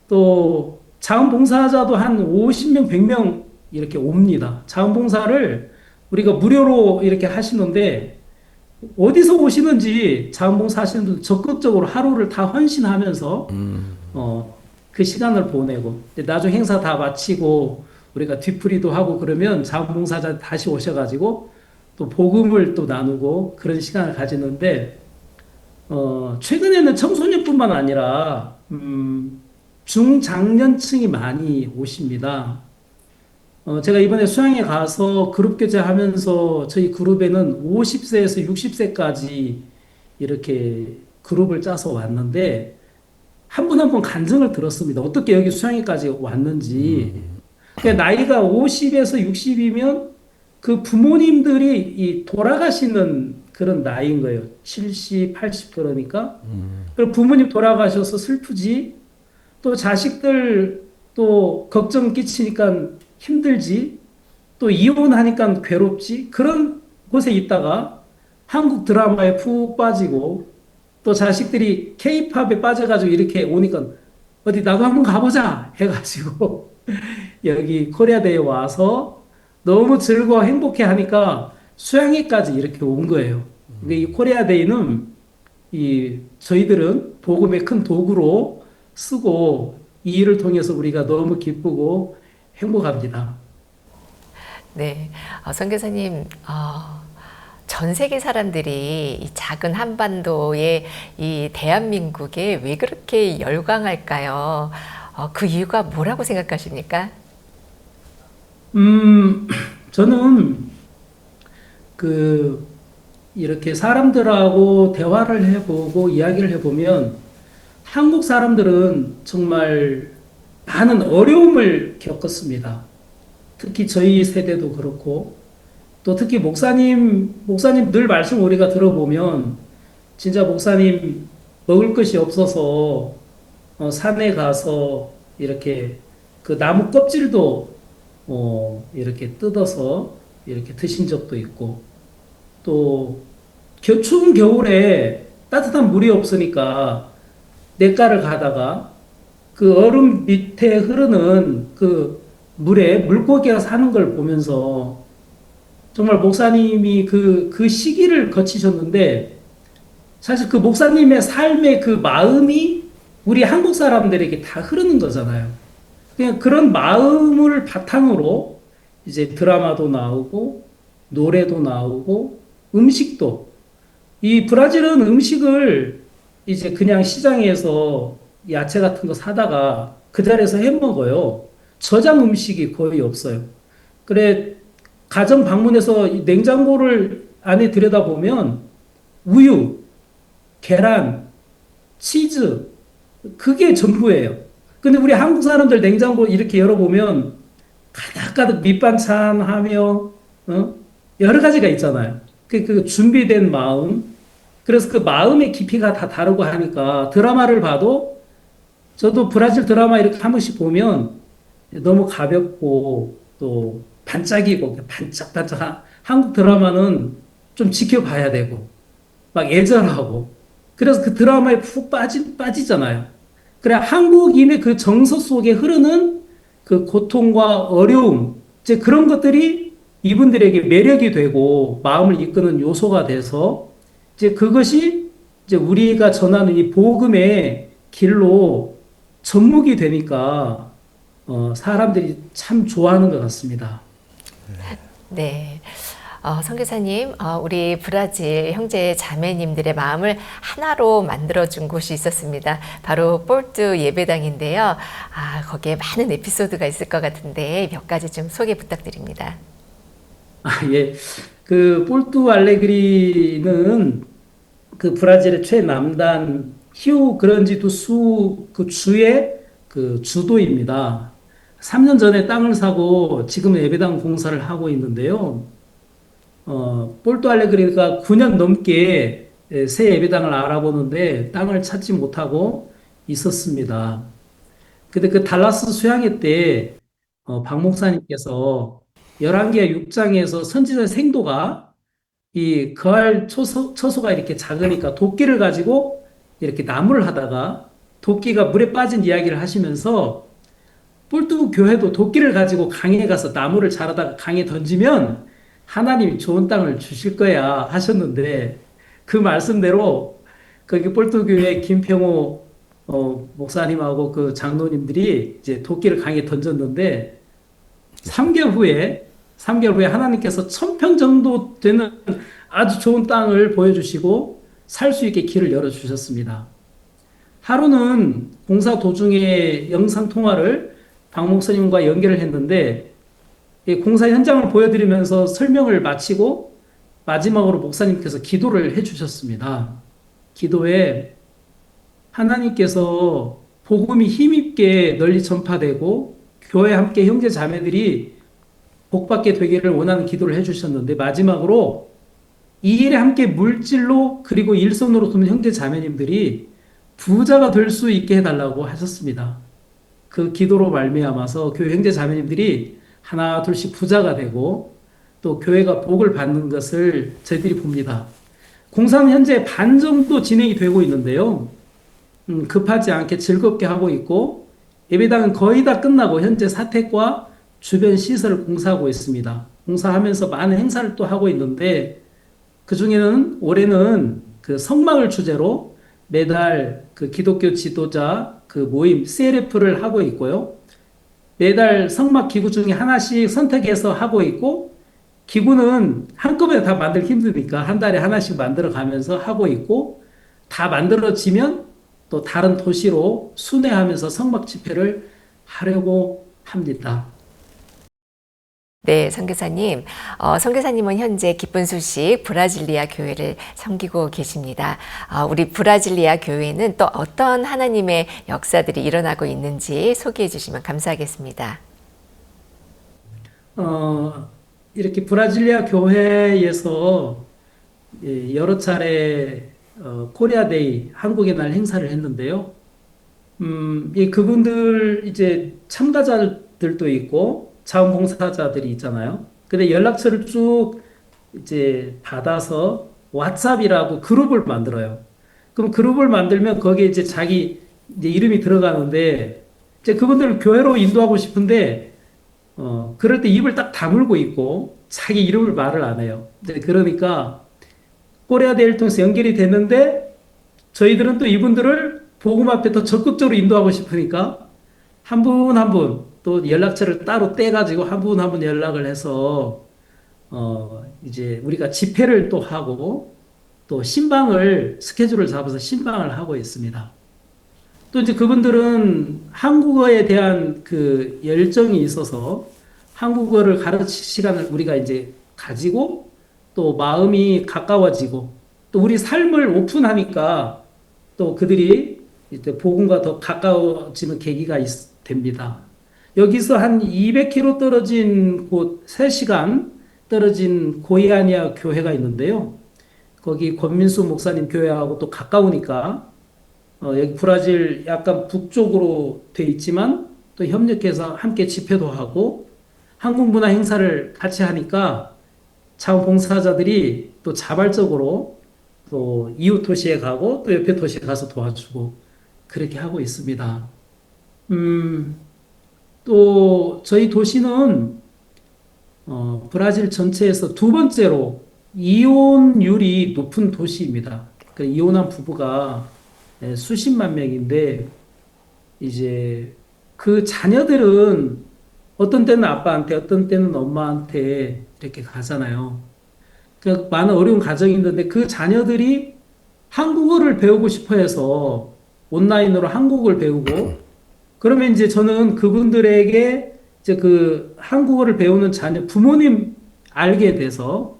Speaker 13: 또 자원봉사자도 한 50명, 100명 이렇게 옵니다. 자원봉사를 우리가 무료로 이렇게 하시는데 어디서 오시는지 자원봉사 하시는 분들 적극적으로 하루를 다 헌신하면서 그 시간을 보내고 나중 행사 다 마치고 우리가 뒤풀이도 하고 그러면 자원봉사자 다시 오셔가지고 또 복음을 또 나누고 그런 시간을 가지는데 최근에는 청소년뿐만 아니라 중장년층이 많이 오십니다. 제가 이번에 수양에 가서 그룹 교제하면서 저희 그룹에는 50세에서 60세까지 이렇게 그룹을 짜서 왔는데 한 분 한 분 간증을 들었습니다. 어떻게 여기 수양에까지 왔는지. 그러니까 나이가 50에서 60이면 그 부모님들이 이 돌아가시는 그런 나이인 거예요. 70, 80 그러니까. 그리고 부모님 돌아가셔서 슬프지. 또 자식들 또 걱정 끼치니까 힘들지. 또 이혼하니까 괴롭지. 그런 곳에 있다가 한국 드라마에 푹 빠지고 또 자식들이 케이팝에 빠져가지고 이렇게 오니까 어디 나도 한번 가보자 해가지고 여기 코리아데이에 와서 너무 즐거워 행복해 하니까 수양회까지 이렇게 온 거예요. 그러니까 이 코리아데이는 저희들은 복음의 큰 도구로 쓰고 이 일을 통해서 우리가 너무 기쁘고 행복합니다.
Speaker 2: 네, 선교사님, 전 세계 사람들이 이 작은 한반도의 이 대한민국에 왜 그렇게 열광할까요? 그 이유가 뭐라고 생각하십니까?
Speaker 13: 저는 이렇게 사람들하고 대화를 해보고 이야기를 해보면 한국 사람들은 정말 많은 어려움을 겪었습니다. 특히 저희 세대도 그렇고 또 특히 목사님 늘 말씀 우리가 들어보면 진짜 목사님 먹을 것이 없어서 산에 가서 이렇게 그 나무 껍질도 이렇게 뜯어서 이렇게 드신 적도 있고 또 추운 겨울에 따뜻한 물이 없으니까 냇가를 가다가 그 얼음 밑에 흐르는 그 물에 물고기가 사는 걸 보면서 정말 목사님이 그 시기를 거치셨는데 사실 그 목사님의 삶의 그 마음이 우리 한국 사람들에게 다 흐르는 거잖아요. 그냥 그런 마음을 바탕으로 이제 드라마도 나오고 노래도 나오고 음식도 이 브라질은 음식을 이제 그냥 시장에서 야채 같은 거 사다가 그 자리에서 해 먹어요. 저장 음식이 거의 없어요. 그래 가정 방문해서 냉장고를 안에 들여다보면 우유, 계란, 치즈 그게 전부예요. 근데 우리 한국 사람들 냉장고 이렇게 열어보면 가득가득 밑반찬 하며 여러 가지가 있잖아요. 그 준비된 마음. 그래서 그 마음의 깊이가 다 다르고 하니까 드라마를 봐도 저도 브라질 드라마 이렇게 한 번씩 보면 너무 가볍고 또 반짝이고 반짝반짝 한국 드라마는 좀 지켜봐야 되고 막 애절하고 그래서 그 드라마에 푹 빠지잖아요. 그래 한국인의 그 정서 속에 흐르는 그 고통과 어려움 이제 그런 것들이 이분들에게 매력이 되고 마음을 이끄는 요소가 돼서 이제 그것이 이제 우리가 전하는 이 복음의 길로 접목이 되니까 사람들이 참 좋아하는 것 같습니다.
Speaker 2: 네. 선교사님, 우리 브라질 형제 자매님들의 마음을 하나로 만들어준 곳이 있었습니다. 바로 폴투 예배당인데요. 거기에 많은 에피소드가 있을 것 같은데 몇 가지 좀 소개 부탁드립니다.
Speaker 13: 예. 그 폴투 알레그리는 그 브라질의 최남단 히우 그란지 두 수 그 주의 그 주도입니다. 3년 전에 땅을 사고 지금 예배당 공사를 하고 있는데요. 폴투 알레그리가 9년 넘게 새 예배당을 알아보는데 땅을 찾지 못하고 있었습니다. 근데 그 달라스 수양회 때 박 목사님께서 11개 6장에서 선지자 생도가 이 거할 처소가 이렇게 작으니까 도끼를 가지고 이렇게 나무를 하다가 도끼가 물에 빠진 이야기를 하시면서 폴투 교회도 도끼를 가지고 강에 가서 나무를 자르다가 강에 던지면 하나님이 좋은 땅을 주실 거야 하셨는데 그 말씀대로 거기 폴투 교회 김평호 목사님하고 그 장로님들이 이제 도끼를 강에 던졌는데 3개월 후에 하나님께서 1000평 정도 되는 아주 좋은 땅을 보여주시고 살 수 있게 길을 열어주셨습니다. 하루는 공사 도중에 영상통화를 박 목사님과 연결을 했는데 공사 현장을 보여드리면서 설명을 마치고 마지막으로 목사님께서 기도를 해주셨습니다. 기도에 하나님께서 복음이 힘있게 널리 전파되고 교회 함께 형제 자매들이 복받게 되기를 원하는 기도를 해주셨는데 마지막으로 이 일에 함께 물질로 그리고 일손으로 돕는 형제 자매님들이 부자가 될 수 있게 해달라고 하셨습니다. 그 기도로 말미암아서 교회 형제 자매님들이 하나 둘씩 부자가 되고 또 교회가 복을 받는 것을 저희들이 봅니다. 공사는 현재 반 정도 진행이 되고 있는데요. 급하지 않게 즐겁게 하고 있고 예배당은 거의 다 끝나고 현재 사택과 주변 시설을 공사하고 있습니다. 공사하면서 많은 행사를 또 하고 있는데 그 중에는 올해는 그 성막을 주제로 매달 그 기독교 지도자 그 모임 CLF를 하고 있고요. 매달 성막 기구 중에 하나씩 선택해서 하고 있고 기구는 한꺼번에 다 만들기 힘드니까 한 달에 하나씩 만들어 가면서 하고 있고 다 만들어지면 또 다른 도시로 순회하면서 성막 집회를 하려고 합니다.
Speaker 2: 네, 선교사님. 선교사님은 현재 기쁜 소식 브라질리아 교회를 섬기고 계십니다. 우리 브라질리아 교회는 또 어떤 하나님의 역사들이 일어나고 있는지 소개해 주시면 감사하겠습니다.
Speaker 13: 이렇게 브라질리아 교회에서 여러 차례 코리아데이 한국의 날 행사를 했는데요. 그분들 이제 참가자들도 있고 자원봉사자들이 있잖아요. 근데 연락처를 쭉 이제 받아서 왓츠앱이라고 그룹을 만들어요. 그럼 그룹을 만들면 거기에 이제 자기 이제 이름이 들어가는데 이제 그분들을 교회로 인도하고 싶은데 그럴 때 입을 딱 다물고 있고 자기 이름을 말을 안 해요. 이제 그러니까 코리아데이를 통해서 연결이 됐는데 저희들은 또 이분들을 복음 앞에 더 적극적으로 인도하고 싶으니까 한 분 한 분 또 연락처를 따로 떼가지고 한 분 한 분 연락을 해서 이제 우리가 집회를 또 하고 또 신방을 스케줄을 잡아서 신방을 하고 있습니다. 또 이제 그분들은 한국어에 대한 그 열정이 있어서 한국어를 가르칠 시간을 우리가 이제 가지고 또 마음이 가까워지고 또 우리 삶을 오픈하니까 또 그들이 이제 복음과 더 가까워지는 계기가 됩니다. 여기서 한 200km 떨어진 곳 3시간 떨어진 고이아니아 교회가 있는데요. 거기 권민수 목사님 교회하고 또 가까우니까 여기 브라질 약간 북쪽으로 돼 있지만 또 협력해서 함께 집회도 하고 한국 문화 행사를 같이 하니까 자원봉사자들이 또 자발적으로 또 이웃 도시에 가고 또 옆에 도시에 가서 도와주고 그렇게 하고 있습니다. 또 저희 도시는 브라질 전체에서 두 번째로 이혼율이 높은 도시입니다. 그 이혼한 부부가 수십만 명인데 이제 그 자녀들은 어떤 때는 아빠한테 어떤 때는 엄마한테 이렇게 가잖아요. 그 많은 어려운 가정이 있는데 그 자녀들이 한국어를 배우고 싶어 해서 온라인으로 한국어를 배우고 그러면 이제 저는 그분들에게 이제 그 한국어를 배우는 자녀 부모님 알게 돼서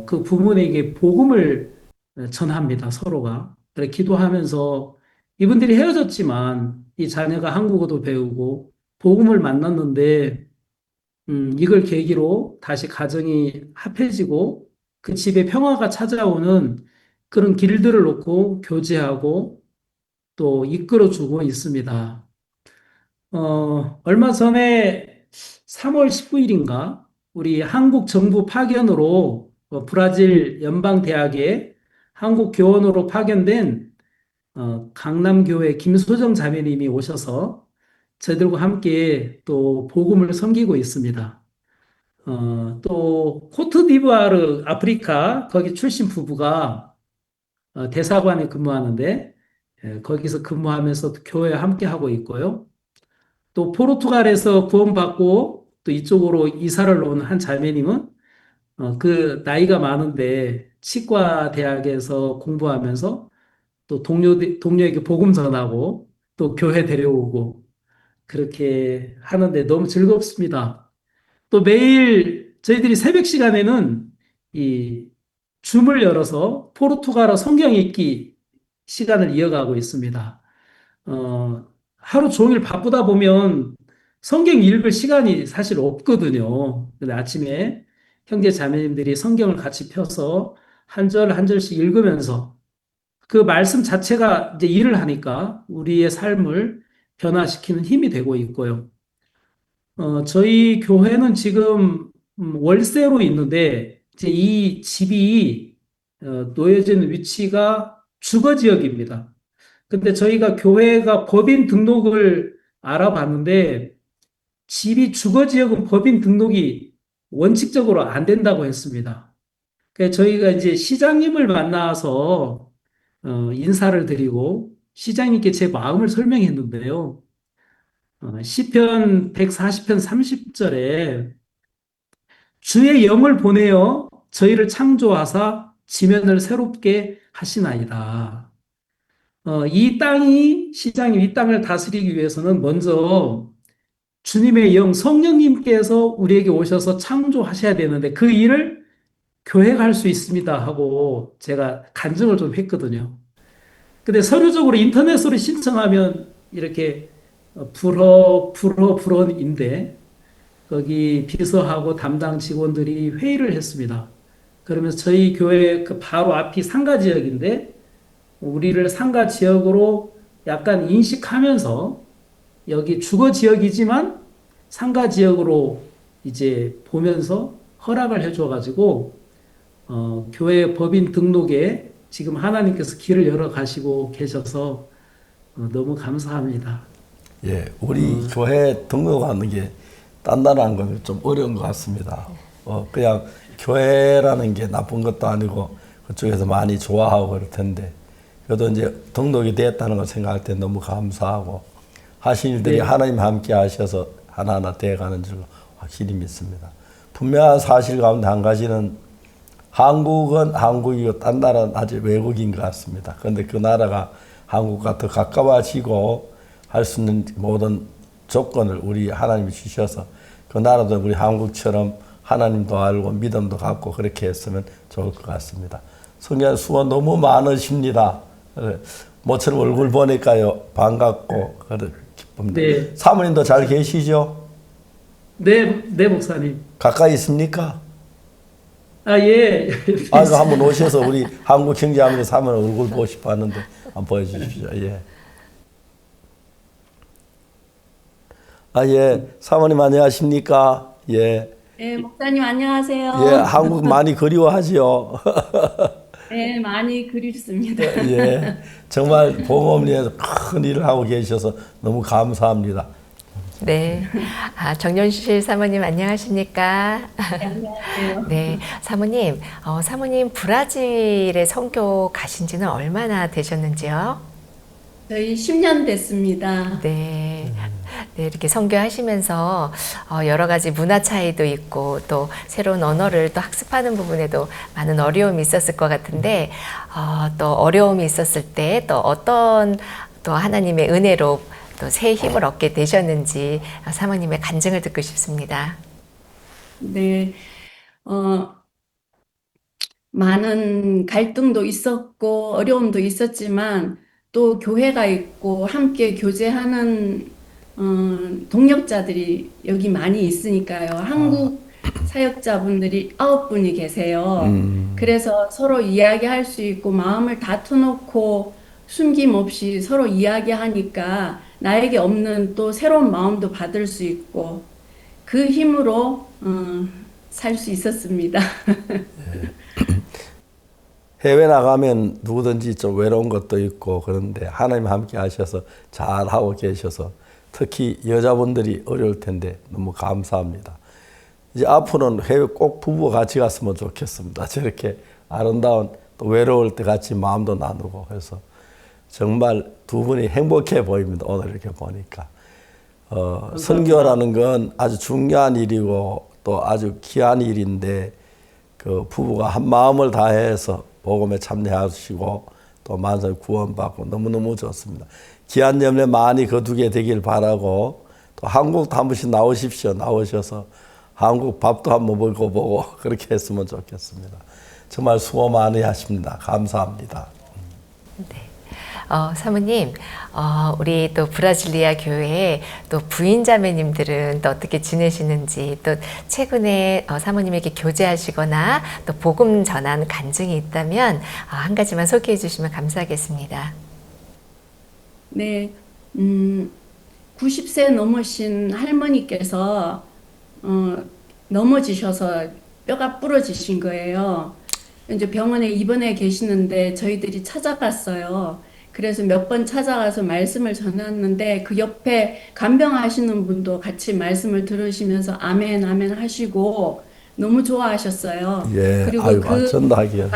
Speaker 13: 그 부모님에게 복음을 전합니다. 서로가. 그래 기도하면서 이분들이 헤어졌지만 이 자녀가 한국어도 배우고 복음을 만났는데 이걸 계기로 다시 가정이 합해지고 그 집에 평화가 찾아오는 그런 길들을 놓고 교제하고 또 이끌어주고 있습니다. 얼마 전에 3월 19일인가 우리 한국 정부 파견으로 브라질 연방대학에 한국 교원으로 파견된 강남교회 김소정 자매님이 오셔서 저희들과 함께 또 복음을 섬기고 있습니다. 또 코트디부아르 아프리카 거기 출신 부부가 대사관에 근무하는데 거기서 근무하면서 교회에 함께 하고 있고요. 또 포르투갈에서 구원받고 또 이쪽으로 이사를 온 한 자매님은 그 나이가 많은데 치과 대학에서 공부하면서 또 동료에게 복음 전하고 또 교회 데려오고 그렇게 하는데 너무 즐겁습니다. 또 매일 저희들이 새벽 시간에는 이 줌을 열어서 포르투갈어 성경 읽기 시간을 이어가고 있습니다. 하루 종일 바쁘다 보면 성경 읽을 시간이 사실 없거든요. 근데 아침에 형제 자매님들이 성경을 같이 펴서 한 절 한 절씩 읽으면서 그 말씀 자체가 이제 일을 하니까 우리의 삶을 변화시키는 힘이 되고 있고요. 저희 교회는 지금 월세로 있는데 이제 이 집이 놓여진 위치가 주거 지역입니다. 근데 저희가 교회가 법인 등록을 알아봤는데 집이 주거 지역은 법인 등록이 원칙적으로 안 된다고 했습니다. 그래서 저희가 이제 시장님을 만나서 인사를 드리고 시장님께 제 마음을 설명했는데요. 시편 140편 30절에 주의 영을 보내어 저희를 창조하사 지면을 새롭게 하시나이다. 시장이 이 땅을 다스리기 위해서는 먼저 주님의 영, 성령님께서 우리에게 오셔서 창조하셔야 되는데 그 일을 교회가 할 수 있습니다 하고 제가 간증을 좀 했거든요. 근데 서류적으로 인터넷으로 신청하면 이렇게 불허인데 거기 비서하고 담당 직원들이 회의를 했습니다. 그러면서 저희 교회 그 바로 앞이 상가 지역인데 우리를 상가 지역으로 약간 인식하면서 여기 주거 지역이지만 상가 지역으로 이제 보면서 허락을 해줘가지고 교회 법인 등록에 지금 하나님께서 길을 열어 가시고 계셔서 너무 감사합니다.
Speaker 1: 예, 우리 교회 등록하는 게 단단한 건 좀 어려운 것 같습니다. 그냥 교회라는 게 나쁜 것도 아니고 그쪽에서 많이 좋아하고 그럴 텐데 그래도 이제 등록이 됐다는 걸 생각할 때 너무 감사하고 하신 일들이 하나님 함께 하셔서 하나하나 되어가는 줄 확실히 믿습니다. 분명한 사실 가운데 한 가지는 한국은 한국이고 딴 나라는 아직 외국인 것 같습니다. 그런데 그 나라가 한국과 더 가까워지고 할 수 있는 모든 조건을 우리 하나님이 주셔서 그 나라도 우리 한국처럼 하나님도 알고 믿음도 갖고 그렇게 했으면 좋을 것 같습니다. 성경 수고 너무 많으십니다. 모처럼 얼굴 보니까요 반갑고 기쁩니다.
Speaker 13: 네.
Speaker 1: 사모님도 잘 계시죠?
Speaker 13: 네, 목사님.
Speaker 1: 가까이 있습니까?
Speaker 13: 예.
Speaker 1: 한번 오셔서 우리 한국 형제하고 사모님 얼굴 보고 싶어 하는데 한번 보여주십시오. 예. 예. 사모님 안녕하십니까? 예.
Speaker 14: 네, 목사님 안녕하세요.
Speaker 1: 예, 한국 많이 그리워하지요?
Speaker 14: 네, 많이 그립습니다.
Speaker 1: 예. 정말 복음을 위해서 큰 일을 하고 계셔서 너무 감사합니다.
Speaker 2: 네. 정연실 사모님 안녕하십니까?
Speaker 14: 네, 안녕하세요.
Speaker 2: 네. 사모님, 사모님 브라질에 선교 가신 지는 얼마나 되셨는지요?
Speaker 14: 저희 10년 됐습니다.
Speaker 2: 네. 네, 이렇게 선교하시면서 여러 가지 문화 차이도 있고 또 새로운 언어를 또 학습하는 부분에도 많은 어려움이 있었을 것 같은데 또 어려움이 있었을 때 또 어떤 또 하나님의 은혜로 또 새 힘을 얻게 되셨는지 사모님의 간증을 듣고 싶습니다.
Speaker 14: 네, 많은 갈등도 있었고 어려움도 있었지만 또 교회가 있고 함께 교제하는 동역자들이 여기 많이 있으니까요. 한국 사역자분들이 9분이 계세요. 그래서 서로 이야기할 수 있고 마음을 다 터놓고 숨김없이 서로 이야기하니까 나에게 없는 또 새로운 마음도 받을 수 있고 그 힘으로 살 수 있었습니다.
Speaker 1: 해외 나가면 누구든지 좀 외로운 것도 있고 그런데 하나님 함께 하셔서 잘하고 계셔서 특히 여자분들이 어려울 텐데 너무 감사합니다. 이제 앞으로는 해외 꼭 부부가 같이 갔으면 좋겠습니다. 저렇게 아름다운 또 외로울 때 같이 마음도 나누고 해서 정말 두 분이 행복해 보입니다. 오늘 이렇게 보니까. 선교라는 건 아주 중요한 일이고 또 아주 귀한 일인데 그 부부가 한 마음을 다해서 복음에 참여하시고 또 만사를 구원받고 너무너무 좋습니다. 귀한 염려 많이 거두게 되길 바라고 또 한국도 한 번씩 나오십시오. 나오셔서 한국 밥도 한번 먹어보고 그렇게 했으면 좋겠습니다. 정말 수고 많이 하십니다. 감사합니다.
Speaker 2: 네. 사모님, 우리 또 브라질리아 교회에 또 부인자매님들은 또 어떻게 지내시는지 또 최근에 사모님에게 교제하시거나 또 복음 전한 간증이 있다면 한 가지만 소개해 주시면 감사하겠습니다.
Speaker 14: 네, 90세 넘으신 할머니께서 넘어지셔서 뼈가 부러지신 거예요. 이제 병원에 입원해 계시는데 저희들이 찾아갔어요. 그래서 몇 번 찾아가서 말씀을 전했는데 그 옆에 간병하시는 분도 같이 말씀을 들으시면서 아멘 아멘 하시고 너무 좋아하셨어요.
Speaker 1: 예,
Speaker 14: 그리고
Speaker 1: 아이고,
Speaker 14: 그
Speaker 1: 전다기요.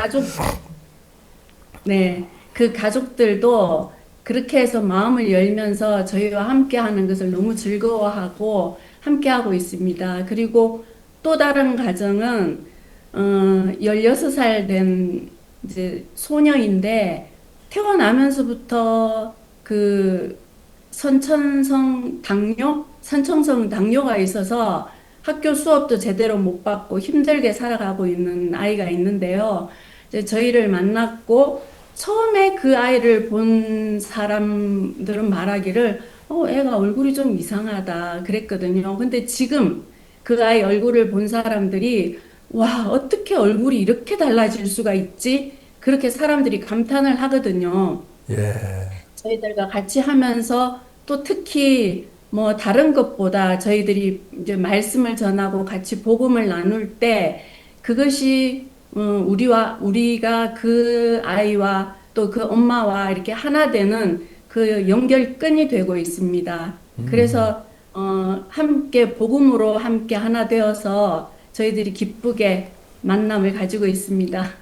Speaker 14: 그 가족들도 그렇게 해서 마음을 열면서 저희와 함께 하는 것을 너무 즐거워하고 함께 하고 있습니다. 그리고 또 다른 가정은 16살 된 이제 소녀인데 태어나면서부터 그 선천성 당뇨가 있어서 학교 수업도 제대로 못 받고 힘들게 살아가고 있는 아이가 있는데요. 이제 저희를 만났고 처음에 그 아이를 본 사람들은 말하기를 애가 얼굴이 좀 이상하다 그랬거든요. 근데 지금 그 아이 얼굴을 본 사람들이 와, 어떻게 얼굴이 이렇게 달라질 수가 있지? 그렇게 사람들이 감탄을 하거든요.
Speaker 1: 예.
Speaker 14: 저희들과 같이 하면서 또 특히 뭐 다른 것보다 저희들이 이제 말씀을 전하고 같이 복음을 나눌 때 그것이 우리가 그 아이와 또 그 엄마와 이렇게 하나 되는 그 연결끈이 되고 있습니다. 그래서 함께 복음으로 함께 하나 되어서 저희들이 기쁘게 만남을 가지고 있습니다.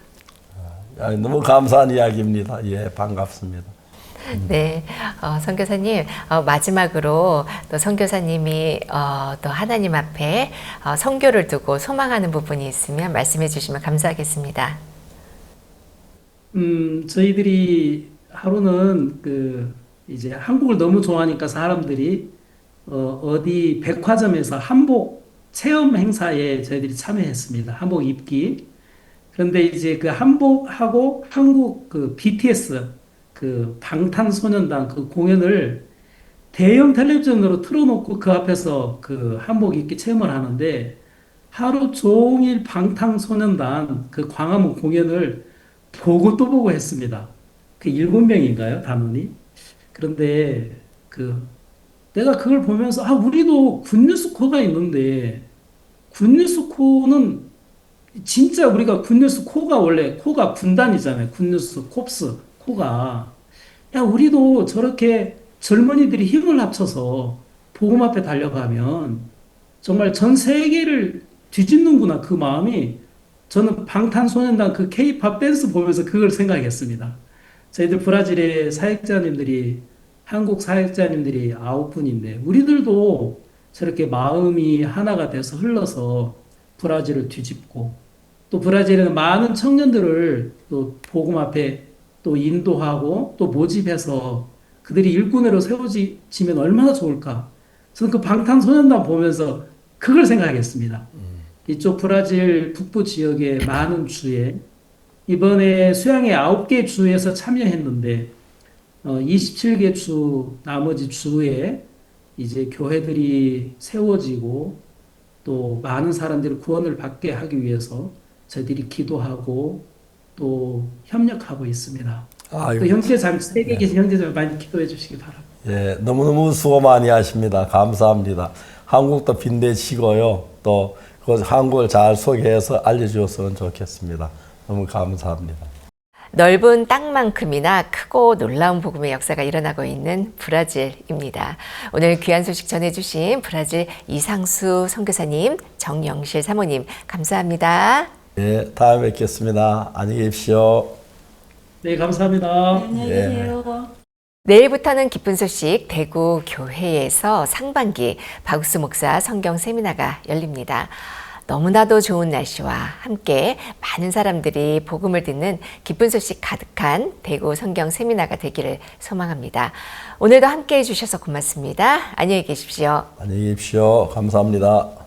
Speaker 1: 너무 감사한 이야기입니다. 예, 반갑습니다.
Speaker 2: 네, 선교사님 마지막으로 또 선교사님이 또 하나님 앞에 선교를 두고 소망하는 부분이 있으면 말씀해 주시면 감사하겠습니다.
Speaker 13: 저희들이 하루는 이제 한국을 너무 좋아하니까 사람들이 어디 백화점에서 한복 체험 행사에 저희들이 참여했습니다. 한복 입기. 그런데 이제 그 한복하고 한국 그 BTS 그 방탄소년단 그 공연을 대형 텔레비전으로 틀어놓고 그 앞에서 그 한복 입기 체험을 하는데 하루 종일 방탄소년단 그 광화문 공연을 보고 또 보고 했습니다. 그 7명인가요? 단원이? 그런데 내가 그걸 보면서 우리도 굿뉴스코가 있는데 굿뉴스코는 진짜 우리가 굿뉴스코가 원래 코가 군단이잖아요. 굿뉴스 콥스 코가 우리도 저렇게 젊은이들이 힘을 합쳐서 복음 앞에 달려가면 정말 전 세계를 뒤집는구나 그 마음이 저는 방탄소년단 그 K-팝 댄스 보면서 그걸 생각했습니다. 저희들 브라질의 사역자님들이 한국 사역자님들이 9분인데 우리들도 저렇게 마음이 하나가 돼서 흘러서 브라질을 뒤집고 또 브라질에는 많은 청년들을 또 복음 앞에 또 인도하고 또 모집해서 그들이 일꾼으로 세워지면 얼마나 좋을까. 저는 그 방탄소년단 보면서 그걸 생각했습니다. 이쪽 브라질 북부 지역의 많은 주에 이번에 수양의 9개 주에서 참여했는데 27개 주 나머지 주에 이제 교회들이 세워지고 또 많은 사람들이 구원을 받게 하기 위해서 저희들이 기도하고 또 협력하고 있습니다.
Speaker 1: 아이고.
Speaker 13: 또 형제자매 세계 계신 형제자매 많이 기도해 주시기 바랍니다.
Speaker 1: 예, 너무너무 수고 많이 하십니다. 감사합니다. 한국도 빛내시고요. 또 그 한국을 잘 소개해서 알려주었으면 좋겠습니다. 너무 감사합니다.
Speaker 2: 넓은 땅만큼이나 크고 놀라운 복음의 역사가 일어나고 있는 브라질입니다. 오늘 귀한 소식 전해주신 브라질 이상수 선교사님, 정영실 사모님 감사합니다.
Speaker 1: 예, 다음에 뵙겠습니다. 안녕히 계십시오.
Speaker 13: 네, 감사합니다.
Speaker 14: 안녕히 계세요.
Speaker 2: 내일부터는 기쁜 소식 대구 교회에서 상반기 박욱수 목사 성경 세미나가 열립니다. 너무나도 좋은 날씨와 함께 많은 사람들이 복음을 듣는 기쁜 소식 가득한 대구 성경 세미나가 되기를 소망합니다. 오늘도 함께 해주셔서 고맙습니다. 안녕히 계십시오.
Speaker 1: 안녕히 계십시오. 감사합니다.